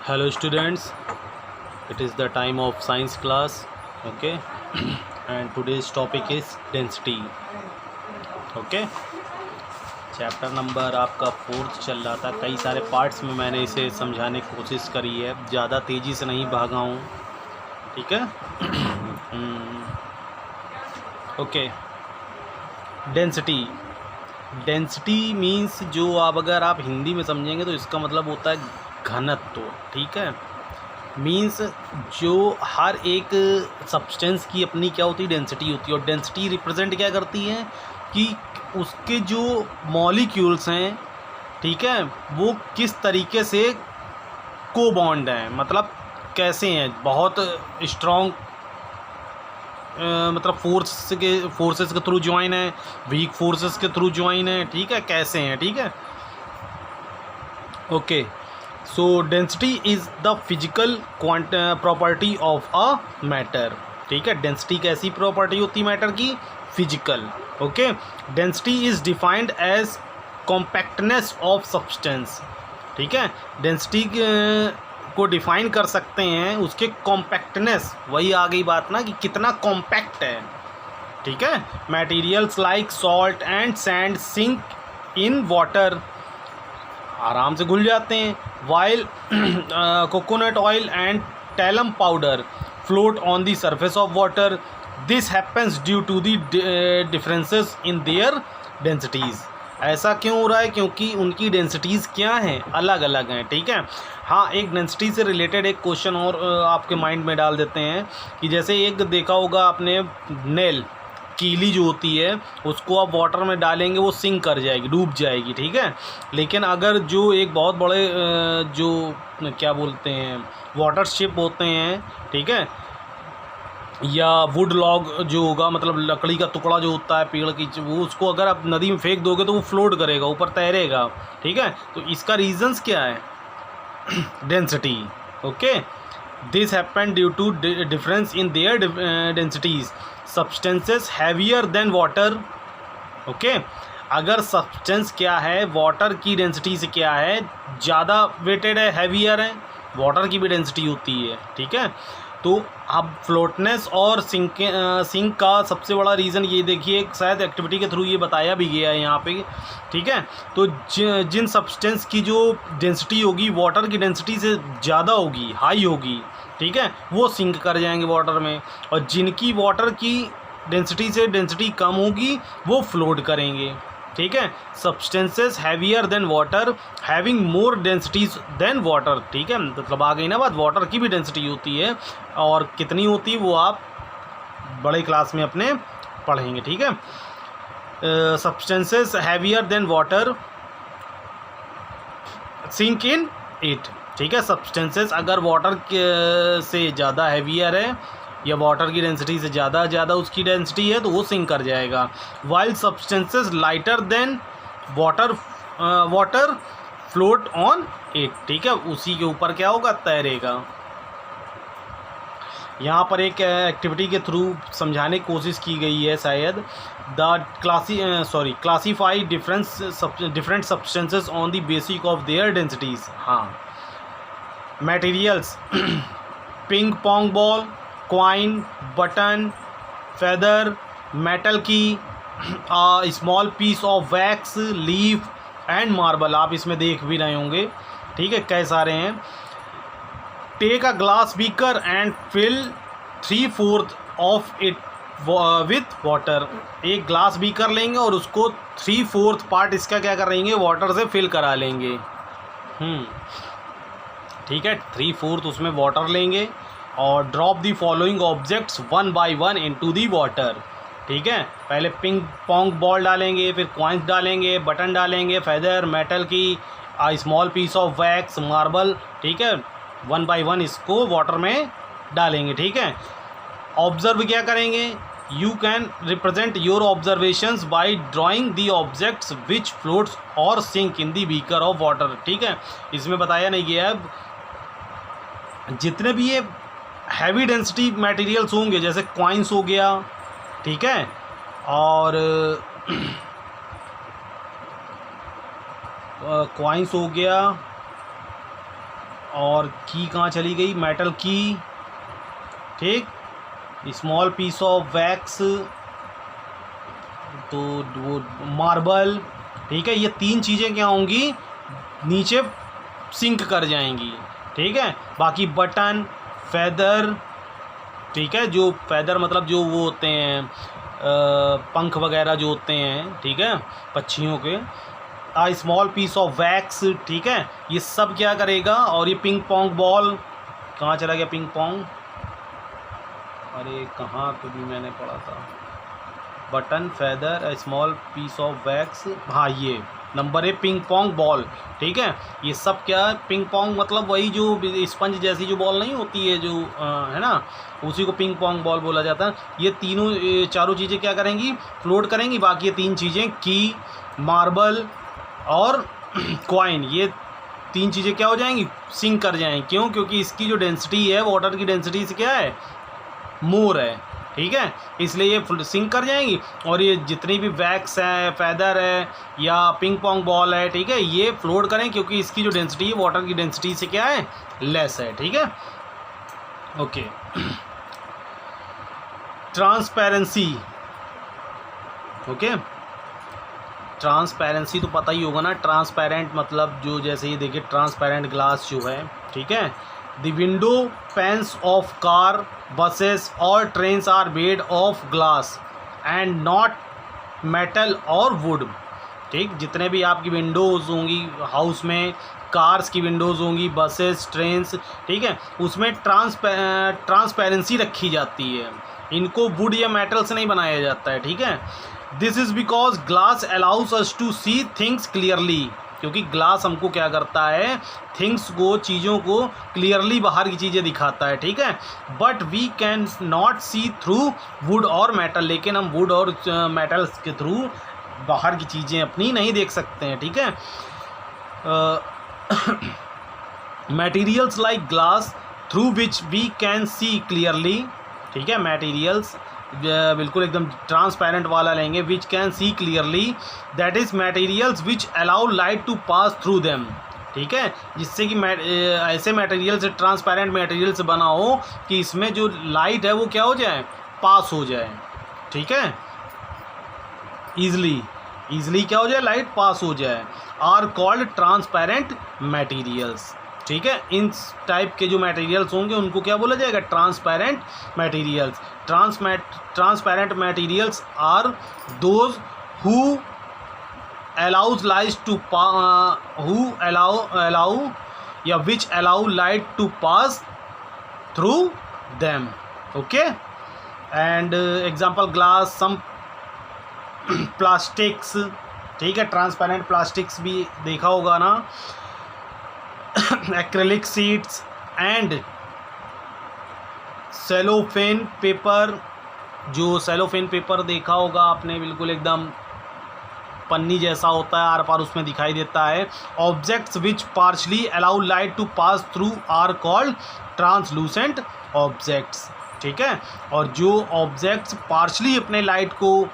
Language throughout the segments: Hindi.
Hello students, it is the time of science class. Okay. And today's topic is density. Okay. Chapter number आपका 4th चल रहा था। कई सारे पार्ट्स में मैंने इसे समझाने की कोशिश करी है, ज़्यादा तेज़ी से नहीं भागा हूँ। ठीक है। ओके। डेंसिटी मीन्स जो अगर आप हिंदी में समझेंगे तो इसका मतलब होता है घनत्व। ठीक है। मीन्स जो हर एक सब्सटेंस की अपनी क्या होती है, डेंसिटी होती है। और डेंसिटी रिप्रेजेंट क्या करती है कि उसके जो मॉलिक्यूल्स हैं, ठीक है, वो किस तरीके से को-बॉन्ड हैं, मतलब कैसे हैं, बहुत स्ट्रॉन्ग, मतलब फोर्सेस के थ्रू ज्वाइन है, वीक फोर्सेस के थ्रू ज्वाइन है। ठीक है, कैसे हैं। ठीक है। Okay. So density is the physical property of a matter. ठीक है। डेंसिटी कैसी प्रॉपर्टी होती है मैटर की? Physical. Okay. Density is defined as compactness of substance. ठीक है। डेंसिटी को डिफाइन कर सकते हैं उसके कॉम्पैक्टनेस। वही आ गई बात ना कि कितना कॉम्पैक्ट है। ठीक है। Materials like salt and sand sink in water, आराम से घुल जाते हैं। While coconut oil and talcum powder float on the surface of water. This happens due to the differences in their densities. ऐसा क्यों हो रहा है? क्योंकि उनकी डेंसिटीज़ क्या हैं, अलग अलग हैं। ठीक है। हाँ, एक डेंसिटी से रिलेटेड एक क्वेश्चन और आपके माइंड में डाल देते हैं कि जैसे एक देखा होगा आपने, नेल, कीली जो होती है, उसको आप वाटर में डालेंगे वो सिंक कर जाएगी, डूब जाएगी। ठीक है। लेकिन अगर जो एक बहुत बड़े जो क्या बोलते हैं, वाटर शिप होते हैं, ठीक है, या वुड लॉग जो होगा, मतलब लकड़ी का टुकड़ा जो होता है पेड़ की, वो उसको अगर आप नदी में फेंक दोगे तो वो फ्लोट करेगा, ऊपर तैरेगा। ठीक है। तो इसका रीजंस क्या है? Density. Okay. This happen due to difference in their densities. Substances heavier than water. Okay. अगर सब्सटेंस क्या है, वाटर की डेंसिटी से क्या है, ज़्यादा वेटेड है, हैवियर है, वाटर की भी डेंसिटी होती है। ठीक है। तो अब फ्लोटनेस और सिंक का सबसे बड़ा रीज़न ये देखिए, शायद एक्टिविटी के थ्रू ये बताया भी गया है यहाँ पे। ठीक है। तो जिन सब्सटेंस की जो डेंसिटी होगी वाटर की डेंसिटी से ज़्यादा होगी, हाई होगी, ठीक है, वो सिंक कर जाएंगे वाटर में। और जिनकी वाटर की डेंसिटी से डेंसिटी कम होगी वो फ्लोट करेंगे। ठीक है। Substances heavier than water having more densities than water. ठीक है। मतलब आ गई ना बात, वाटर की भी डेंसिटी होती है, और कितनी होती है वो आप बड़े क्लास में अपने पढ़ेंगे। ठीक है। Substances heavier than water sink in it. ठीक है। सब्सटेंसेस अगर वाटर से ज़्यादा हैवियर है या वाटर की डेंसिटी से ज़्यादा उसकी डेंसिटी है तो वो सिंक कर जाएगा। While substances lighter than water float on it. ठीक है। उसी के ऊपर क्या होगा, तैरेगा। यहाँ पर एक एक्टिविटी के थ्रू समझाने की कोशिश की गई है शायद। Classify different substances on the basis of their densities. हाँ, materials ping pong ball, coin, button, feather, metal की, small piece of wax, leaf and marble. आप इसमें देख भी रहे होंगे। ठीक है, कई सारे हैं। Take a glass beaker and fill 3/4 of it with water. एक ग्लास बीकर लेंगे और उसको 3/4 पार्ट इसका क्या करेंगे, वाटर से फिल करा लेंगे। ठीक है। 3/4 उसमें वाटर लेंगे और drop the following objects 1 by 1 into the water. ठीक है। पहले पिंग पोंग बॉल डालेंगे, फिर कॉइन्स डालेंगे, बटन डालेंगे, फेदर, मेटल की, small piece of wax, marble. ठीक है। 1 by 1 इसको वाटर में डालेंगे। ठीक है। ऑब्जर्व क्या करेंगे? You can represent your observations by drawing the objects which floats और sink in the beaker of water. ठीक है। इसमें बताया नहीं गया है, जितने भी ये हैवी डेंसिटी मटेरियल्स होंगे, जैसे कॉइन्स हो गया, ठीक है, और कॉइन्स हो गया, और की कहाँ चली गई, मेटल की, ठीक, स्मॉल पीस ऑफ वैक्स, तो वो मार्बल, ठीक है। ये तीन चीज़ें क्या होंगी, नीचे सिंक कर जाएंगी, ठीक है। बाकी बटन, फेदर, ठीक है, जो फेदर मतलब जो वो होते हैं पंख वगैरह जो होते हैं, ठीक है, पक्षियों के, आ स्मॉल पीस ऑफ वैक्स, ठीक है, ये सब क्या करेगा। और ये पिंग पोंग बॉल, कहाँ चला गया पिंग पोंग, अरे कहाँ पे भी मैंने पढ़ा था, button, feather, small piece of wax, हाँ ये नंबर है पिंग पोंग बॉल, ठीक है। ये सब क्या है, पिंग पोंग मतलब वही जो स्पंज जैसी जो बॉल नहीं होती है जो है ना, उसी को पिंग पोंग बॉल बोला जाता है। ये तीनों चारों चीज़ें क्या करेंगी, फ्लोट करेंगी। बाकी ये तीन चीज़ें की, मार्बल और कॉइन, ये तीन चीज़ें क्या हो जाएंगी, सिंक कर जाएंगी। क्यों, क्योंकि इसकी जो डेंसिटी है वाटर की डेंसिटी से क्या है, मोर है, ठीक है, इसलिए ये सिंक कर जाएंगी। और ये जितनी भी वैक्स है, फेदर है या पिंग पोंग बॉल है, ठीक है, ये फ्लोट करें क्योंकि इसकी जो डेंसिटी है वाटर की डेंसिटी से क्या है, लेस है, ठीक है। ओके, ट्रांसपेरेंसी, ओके, ट्रांसपेरेंसी तो पता ही होगा ना, ट्रांसपेरेंट मतलब जो, जैसे ये देखिए ट्रांसपेरेंट ग्लास जो है, ठीक है, the window panes of car, buses और trains are made of glass and not metal और वुड, ठीक, जितने भी आपकी विंडोज़ होंगी हाउस में, कार्स की विंडोज़ होंगी, बसेस, ट्रेन्स, ठीक है, उसमें ट्रांसपेरेंसी रखी जाती है, इनको वुड या मेटल से नहीं बनाया जाता है, ठीक है। This is because glass allows us to see things clearly, क्योंकि ग्लास हमको क्या करता है, थिंग्स को, चीज़ों को क्लियरली बाहर की चीज़ें दिखाता है, ठीक है। But we can not see through wood और मेटल, लेकिन हम वुड और मेटल्स के थ्रू बाहर की चीज़ें अपनी नहीं देख सकते हैं, ठीक है। Materials like glass through which we can see clearly, ठीक है, मटेरियल्स बिल्कुल एकदम ट्रांसपेरेंट वाला लेंगे, which can see clearly, that is materials which allow light to pass through them, ठीक है, जिससे कि ऐसे मटेरियल से, ट्रांसपेरेंट मटेरियल से बना हो कि इसमें जो लाइट है वो क्या हो जाए, पास हो जाए, ठीक है, ईजली क्या हो जाए, लाइट पास हो जाए, आर कॉल्ड ट्रांसपेरेंट मटेरियल्स, ठीक है। इन टाइप के जो मटेरियल्स होंगे उनको क्या बोला जाएगा, transparent materials. Transparent materials are those who allows light to who allow या which allow light to pass through them, okay, and example glass, some plastics, ठीक है, ट्रांसपेरेंट प्लास्टिक्स भी देखा होगा ना, acrylic sheets and cellophane paper, जो सेलोफेन पेपर देखा होगा आपने, बिल्कुल एकदम पन्नी जैसा होता है, आर पार उसमें दिखाई देता है। Objects which partially allow light to pass through are called translucent objects, ठीक है। और जो ऑब्जेक्ट्स पार्शली अपने लाइट को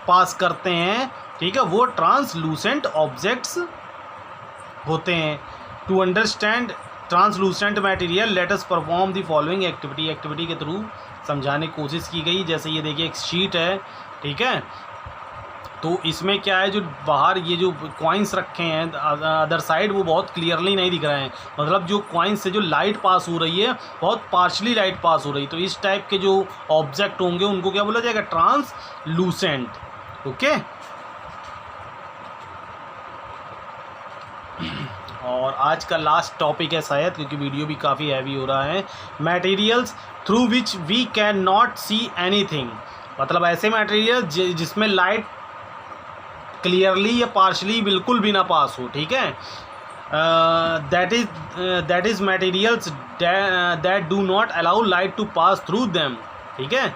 पास करते हैं, ठीक है, वो ट्रांसलूसेंट ऑब्जेक्ट्स होते हैं। To understand translucent material let us perform the following activity के थ्रू समझाने की कोशिश की गई। जैसे ये देखिए एक शीट है, ठीक है, तो इसमें क्या है, जो बाहर ये जो कॉइन्स रखे हैं अदर साइड, वो बहुत क्लियरली नहीं दिख रहे हैं, मतलब जो कॉइन्स से जो लाइट पास हो रही है बहुत पार्शली लाइट पास हो रही है। तो इस टाइप के जो ऑब्जेक्ट होंगे उनको क्या बोला जाएगा, ट्रांसलूसेंट, ओके। और आज का लास्ट टॉपिक है शायद, क्योंकि वीडियो भी काफ़ी हैवी हो रहा है। Materials through which we can not see anything, मतलब ऐसे मटेरियल जिसमें लाइट क्लियरली या पार्शली बिल्कुल भी ना पास हो, ठीक है। That is materials that do not allow light to pass through them, ठीक है।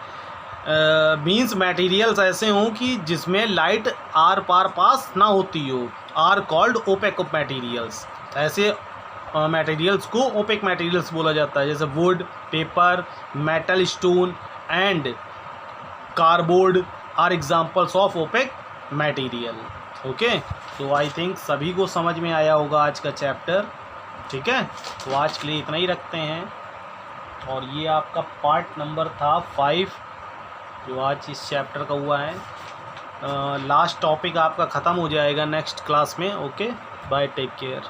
मीन्स मटेरियल्स ऐसे हों कि जिसमें लाइट आर पार पास ना होती हो, आर कॉल्ड ओपेक मटेरियल्स। ऐसे मटेरियल्स को ओपेक मटेरियल्स बोला जाता है, जैसे wood, paper, metal, stone and cardboard are examples of opaque material, okay. तो आई थिंक सभी को समझ में आया होगा आज का चैप्टर, ठीक है, तो आज के लिए इतना ही रखते हैं। और ये आपका पार्ट नंबर था 5 जो आज इस चैप्टर का हुआ है। लास्ट टॉपिक आपका ख़त्म हो जाएगा नेक्स्ट क्लास में। Okay, bye, take care.